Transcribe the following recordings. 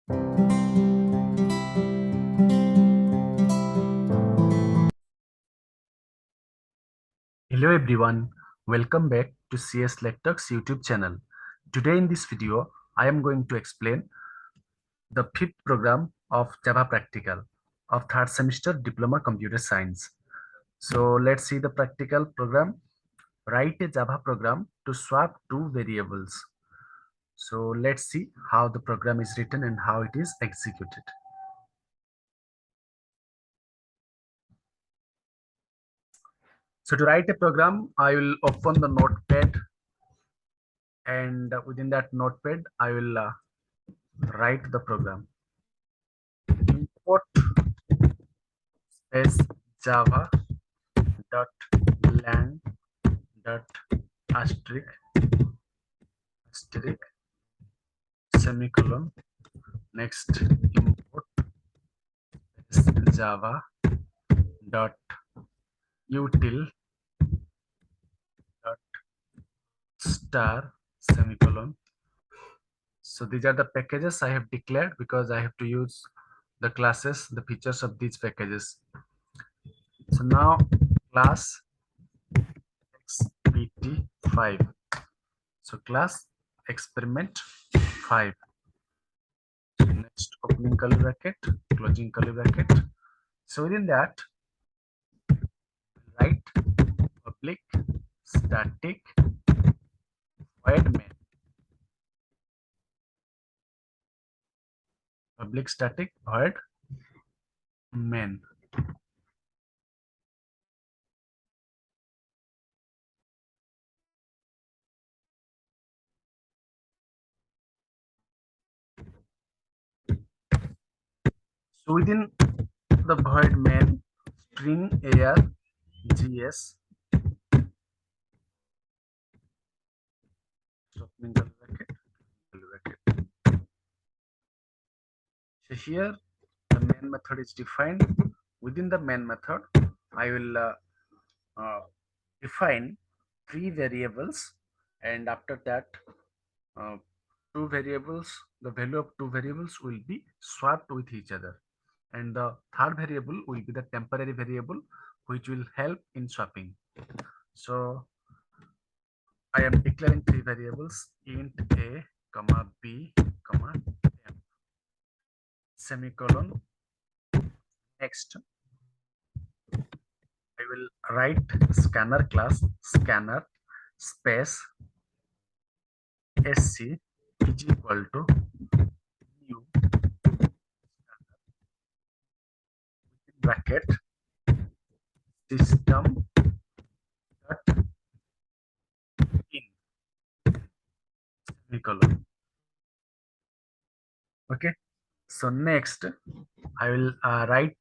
Hello everyone, welcome back to CS Lectalks YouTube channel. Today in this video, I am going to explain the fifth program of Java Practical of third semester Diploma Computer Science. So let's see the practical program. Write a Java program to swap two variables. So let's see how the program is written and how it is executed. So to write a program, I will open the notepad, and within that notepad, I will write the program. Import space java dot lang dot asterisk asterisk semicolon. Next, import space java dot util dot star semicolon. So these are the packages I have declared because I have to use the classes, the features of these packages. So now class Expt-5. So class experiment 5. Next, opening curly bracket, closing curly bracket. So within that, write public static void main. Public static void main. So within the void main, string args, opening curly bracket, curly bracket. So here the main method is defined. Within the main method, I will define three variables, and after that, uh, two variables, the value of two variables will be swapped with each other, and the third variable will be the temporary variable which will help in swapping. So I am declaring three variables: int a comma b comma temp, semicolon. Next, I will write scanner class scanner space sc is equal to new bracket system dot in semicolon. Okay. So next, I will write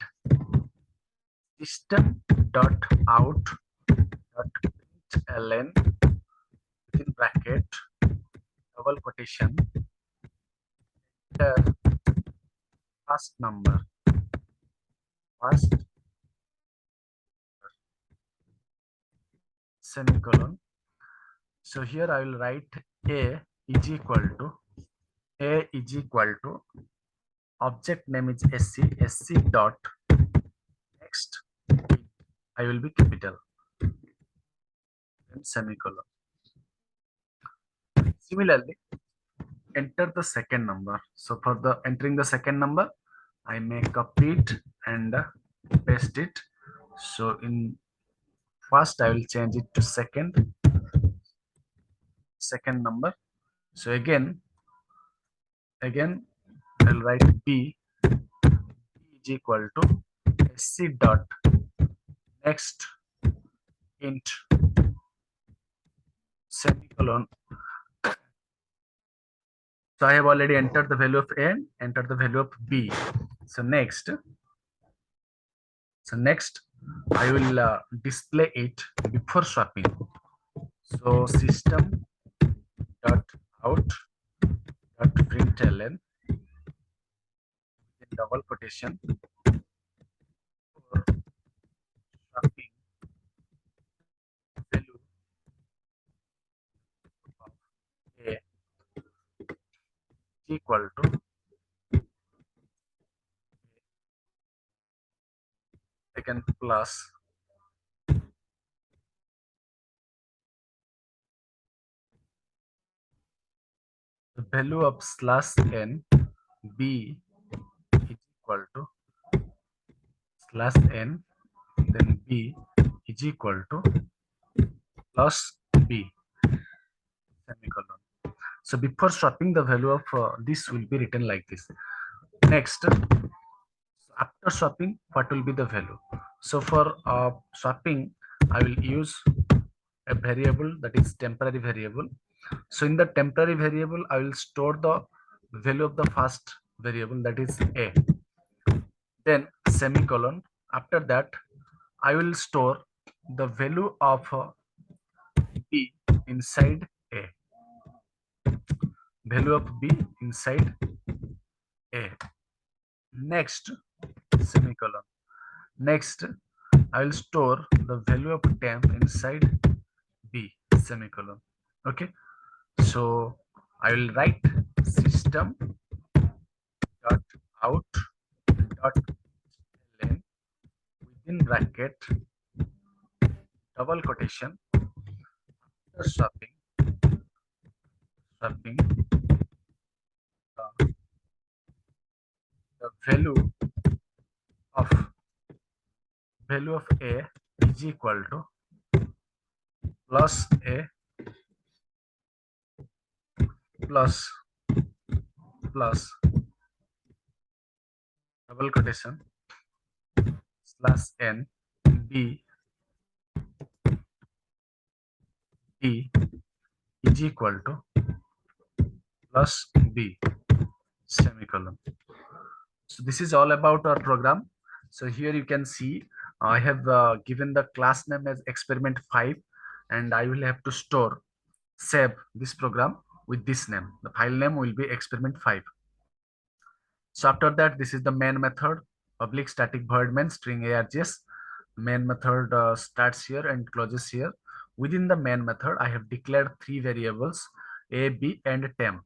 system dot out dot println within bracket double quotation enter first number first semicolon. So here I will write a is equal to object name is sc dot next I will be capital and semicolon. Similarly, enter the second number. So for the entering the second number, I may copy it and paste it. So in first, I will change it to second number. So again, I'll write b is equal to sc dot next int semicolon. So I have already entered the value of a and entered the value of b. So next, I will display it before swapping. So system dot out dot println in double quotation for swapping value of a equal to second plus the value of slash n b is equal to slash n, then b is equal to plus b semicolon. So before swapping, the value of this will be written like this. Next, after swapping, what will be the value? So for swapping, I will use a variable that is temporary variable. So in the temporary variable, I will store the value of the first variable, that is a. Then semicolon. After that, I will store the value of b inside a. Value of b inside a. Next, semicolon. Next, I will store the value of temp inside b semicolon. Okay. So I will write system dot out dot len within bracket double quotation after swapping the of value of a is equal to plus a plus plus double quotation slash n b b is equal to plus b semicolon. So this is all about our program. So here you can see I have given the class name as Experiment 5, and I will have to save this program with this name. The file name will be Experiment 5. So after that, this is the main method, public static void main string args. Main method starts here and closes here. Within the main method, I have declared three variables, a, b, and temp.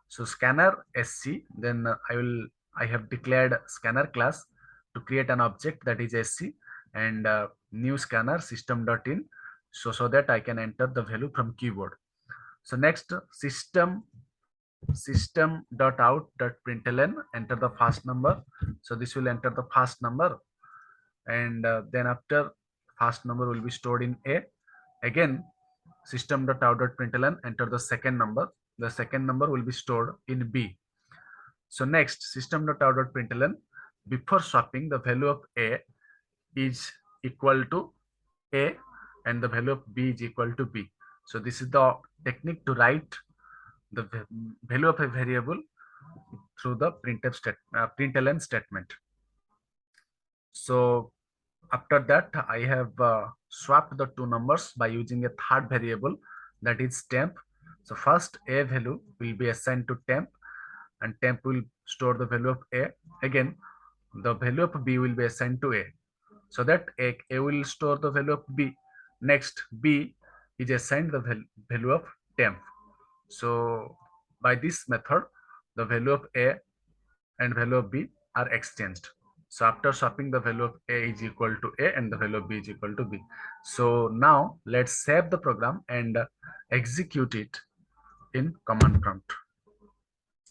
So scanner sc, then I have declared scanner class to create an object that is sc, and new scanner system.in, so that I can enter the value from keyboard. So next, system.out.println, enter the first number. So this will enter the first number, and then after first number will be stored in a. Again, system.out.println, enter the second number. The second number will be stored in b. So next, system.out.println, before swapping, the value of a is equal to a and the value of b is equal to b. So this is the technique to write the value of a variable through the println statement. So after that, I have swapped the two numbers by using a third variable, that is temp. So first, a value will be assigned to temp, and temp will store the value of a. Again, the value of b will be assigned to a, so that a will store the value of b. Next, b is assigned the value of temp. So by this method, the value of a and value of b are exchanged. So after swapping, the value of a is equal to a and the value of b is equal to b. So now let's save the program and execute it in command prompt.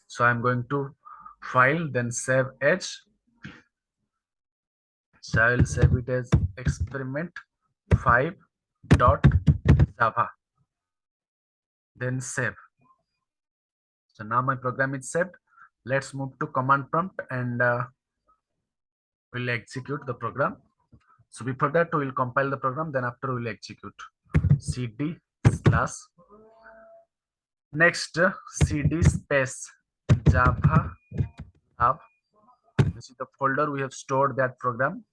So I'm going to file, then save as. So I will save it as experiment5.java. Then save. So now my program is saved. Let's move to command prompt and we'll execute the program. So before that, we will compile the program, then after we will execute. cd slash next cd space java lab. This is the folder we have stored that program.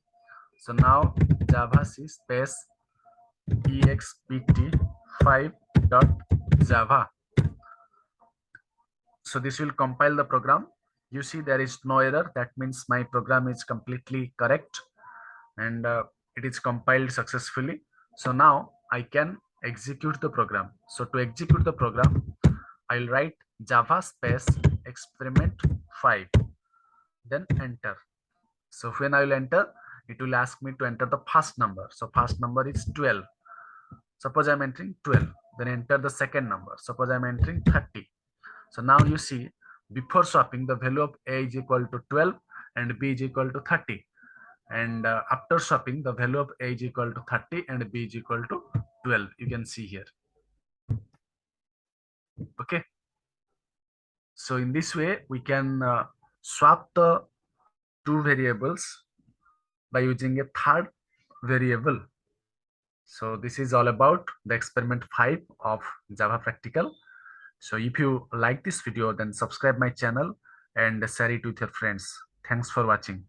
So now java c space expt5.java. So this will compile the program. You see there is no error. That means my program is completely correct and it is compiled successfully. So now I can execute the program. So to execute the program, I'll write java space experiment5, then enter. So when I will enter, it will ask me to enter the first number. So first number is 12. Suppose I'm entering 12. Then enter the second number. Suppose I'm entering 30. So now you see, before swapping, the value of A is equal to 12 and B is equal to 30. And after swapping, the value of A is equal to 30 and B is equal to 12. You can see here. Okay. So in this way, we can swap the two variables by using a third variable. So this is all about the experiment 5 of Java Practical. So if you like this video, then subscribe my channel and share it with your friends. Thanks for watching.